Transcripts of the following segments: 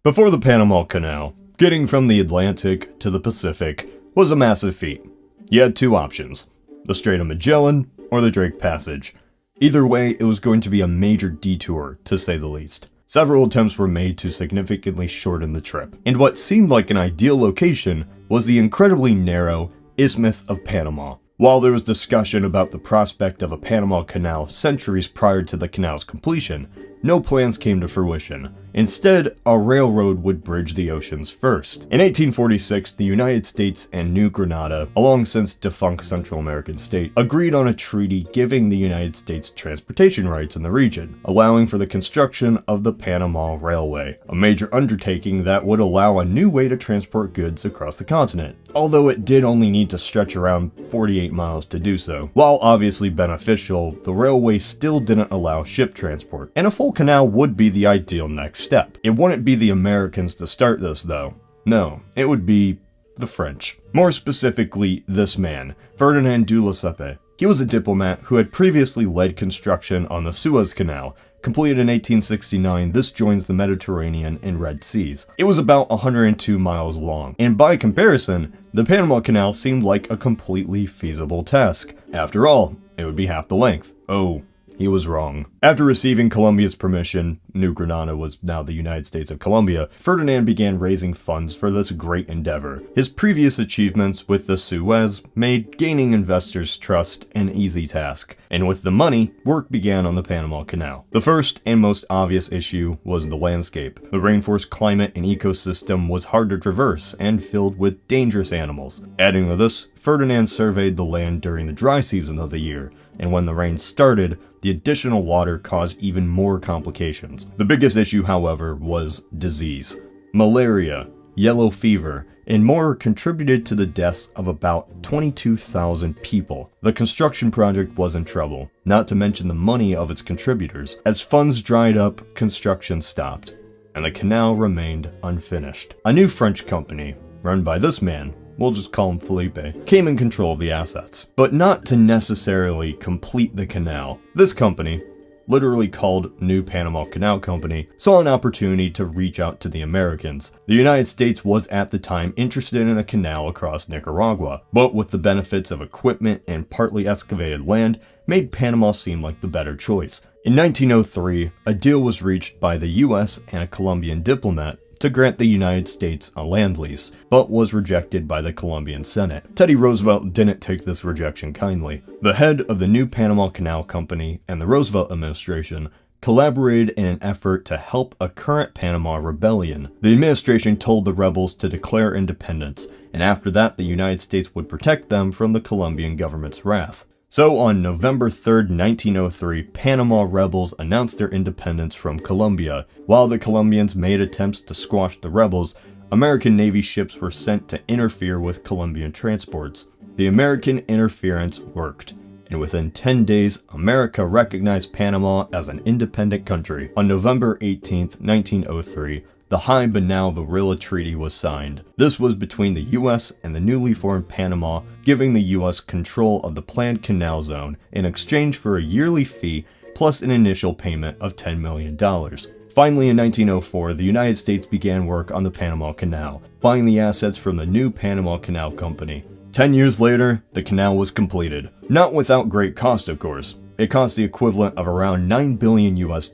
Before the Panama Canal, getting from the Atlantic to the Pacific was a massive feat. You had two options, the Strait of Magellan or the Drake Passage. Either way, it was going to be a major detour, to say the least. Several attempts were made to significantly shorten the trip, and what seemed like an ideal location was the incredibly narrow Isthmus of Panama. While there was discussion about the prospect of a Panama Canal centuries prior to the canal's completion, no plans came to fruition. Instead, a railroad would bridge the oceans first. In 1846, the United States and New Granada, a long since defunct Central American state, agreed on a treaty giving the United States transportation rights in the region, allowing for the construction of the Panama Railway, a major undertaking that would allow a new way to transport goods across the continent, although it did only need to stretch around 48 miles to do so. While obviously beneficial, the railway still didn't allow ship transport, and a full canal would be the ideal next step. It wouldn't be the Americans to start this though. No, it would be the French. More specifically, this man, Ferdinand de Lesseps. He was a diplomat who had previously led construction on the Suez Canal. Completed in 1869, this joins the Mediterranean and Red Seas. It was about 102 miles long, and by comparison, the Panama Canal seemed like a completely feasible task. After all, it would be half the length. Oh, he was wrong. After receiving Colombia's permission, New Granada was now the United States of Colombia, Ferdinand began raising funds for this great endeavor. His previous achievements with the Suez made gaining investors' trust an easy task, and with the money, work began on the Panama Canal. The first and most obvious issue was the landscape. The rainforest climate and ecosystem was hard to traverse and filled with dangerous animals. Adding to this, Ferdinand surveyed the land during the dry season of the year, and when the rain started, the additional water caused even more complications. The biggest issue, however, was disease. Malaria, yellow fever, and more contributed to the deaths of about 22,000 people. The construction project was in trouble, not to mention the money of its contributors. As funds dried up, construction stopped, and the canal remained unfinished. A new French company, run by this man, we'll just call him Felipe, came in control of the assets, but not to necessarily complete the canal. This company, literally called New Panama Canal Company, saw an opportunity to reach out to the Americans. The United States was at the time interested in a canal across Nicaragua, but with the benefits of equipment and partly excavated land, made Panama seem like the better choice. In 1903, a deal was reached by the US and a Colombian diplomat to grant the United States a land lease, but was rejected by the Colombian Senate. Teddy Roosevelt didn't take this rejection kindly. The head of the New Panama Canal Company and the Roosevelt administration collaborated in an effort to help a current Panama rebellion. The administration told the rebels to declare independence, and after that the United States would protect them from the Colombian government's wrath. So on November 3rd, 1903, Panama rebels announced their independence from Colombia. While the Colombians made attempts to squash the rebels, American Navy ships were sent to interfere with Colombian transports. The American interference worked, and within 10 days, America recognized Panama as an independent country. On November 18th, 1903, the High Banal-Varilla Treaty was signed. This was between the US and the newly formed Panama, giving the US control of the planned canal zone in exchange for a yearly fee plus an initial payment of $10 million. Finally, in 1904, the United States began work on the Panama Canal, buying the assets from the New Panama Canal Company. 10 years later, the canal was completed. Not without great cost, of course. It cost the equivalent of around $9 billion US,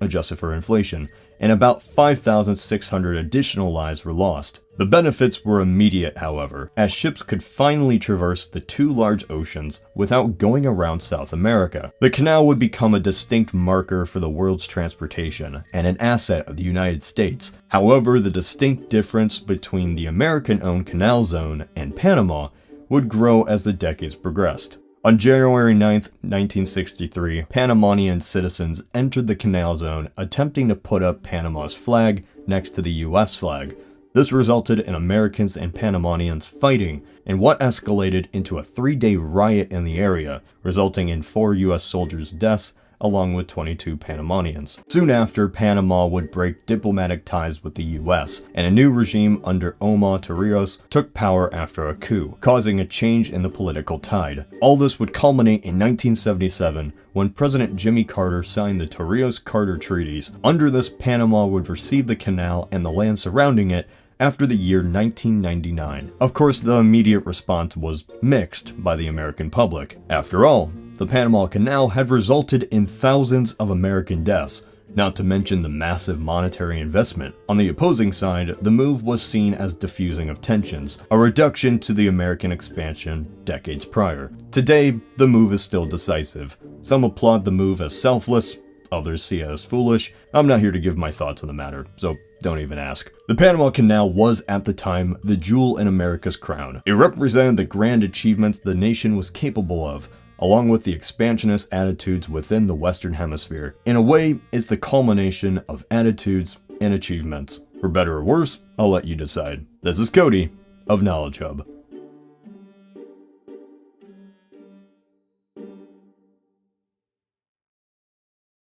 adjusted for inflation, and about 5,600 additional lives were lost. The benefits were immediate, however, as ships could finally traverse the two large oceans without going around South America. The canal would become a distinct marker for the world's transportation and an asset of the United States. However, the distinct difference between the American-owned canal zone and Panama would grow as the decades progressed. On January 9, 1963, Panamanian citizens entered the canal zone attempting to put up Panama's flag next to the US flag. This resulted in Americans and Panamanians fighting in what escalated into a 3-day riot in the area, resulting in 4 US soldiers' deaths, along with 22 Panamanians. Soon after, Panama would break diplomatic ties with the US, and a new regime under Omar Torrijos took power after a coup, causing a change in the political tide. All this would culminate in 1977 when President Jimmy Carter signed the Torrijos-Carter Treaties. Under this, Panama would receive the canal and the land surrounding it after the year 1999. Of course, the immediate response was mixed by the American public. After all, the Panama Canal had resulted in thousands of American deaths, not to mention the massive monetary investment. On the opposing side, the move was seen as diffusing of tensions, a reduction to the American expansion decades prior. Today, the move is still decisive. Some applaud the move as selfless, others see it as foolish. I'm not here to give my thoughts on the matter, so don't even ask. The Panama Canal was, at the time, the jewel in America's crown. It represented the grand achievements the nation was capable of, along with the expansionist attitudes within the Western Hemisphere. In a way, it's the culmination of attitudes and achievements. For better or worse, I'll let you decide. This is Cody of Knowledge Hub.